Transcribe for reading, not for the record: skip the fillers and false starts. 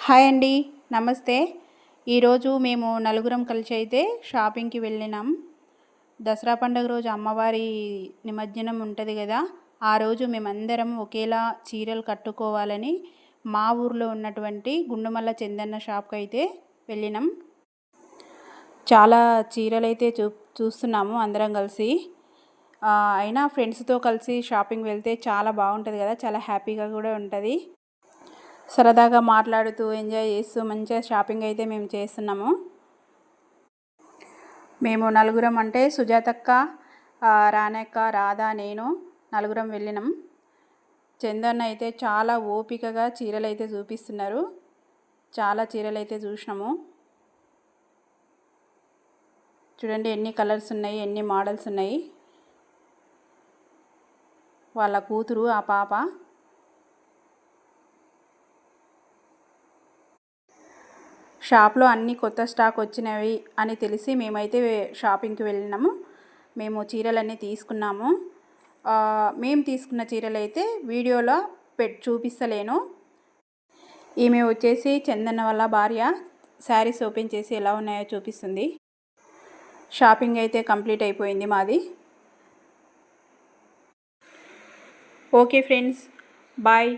Hi అండి. నమస్తే. ఈరోజు మేము నలుగురం కలిసి అయితే షాపింగ్‌కి వెళ్ళినాం. దసరా పండుగ రోజు అమ్మవారి నిమజ్జనం ఉంటది గదా! ఆ రోజు మేమందరం ఒకేలా చీరలు కట్టుకోవాలని మా ఊర్లో ఉన్నటువంటి గుండుమల్ల చందన్న షాప్‌కైతే వెళ్ళినాం. చాలా చీరలైతే చూస్తున్నాము అందరం కలిసి. అయినా ఫ్రెండ్స్‌తో కలిసి షాపింగ్ వెళ్తే చాలా బావుంటది గదా! చాలా హ్యాపీగా గూడా ఉంటది. సరదాగా మాట్లాడుతూ ఎంజాయ్ చేస్తూ మంచిగా షాపింగ్ అయితే మేము చేస్తున్నాము. మేము నలుగురం అంటే సుజాతక్క, రానక్క, రాధ, నేను నలుగురం వెళ్ళినాం. చందన్న అయితే చాలా ఓపికగా చీరలైతే చూపిస్తున్నారు. చాలా చీరలైతే చూసినాము. చూడండి ఎన్ని కలర్స్ ఉన్నాయి, ఎన్ని మోడల్స్ ఉన్నాయి. వాళ్ళ కూతురు ఆ పాప. షాప్లో అన్ని కొత్త స్టాక్ వచ్చినవి అని తెలిసి మేమైతే షాపింగ్కి వెళ్ళినాము. మేము చీరలన్నీ తీసుకున్నాము. మేము తీసుకున్న చీరలు అయితే వీడియోలో చూపిస్తలేను. ఈమె వచ్చేసి చందన్న వాళ్ళ భార్య. శారీస్ ఓపెన్ చేసి ఎలా ఉన్నాయో చూపిస్తుంది. షాపింగ్ అయితే కంప్లీట్ అయిపోయింది మాది. Okay friends, bye.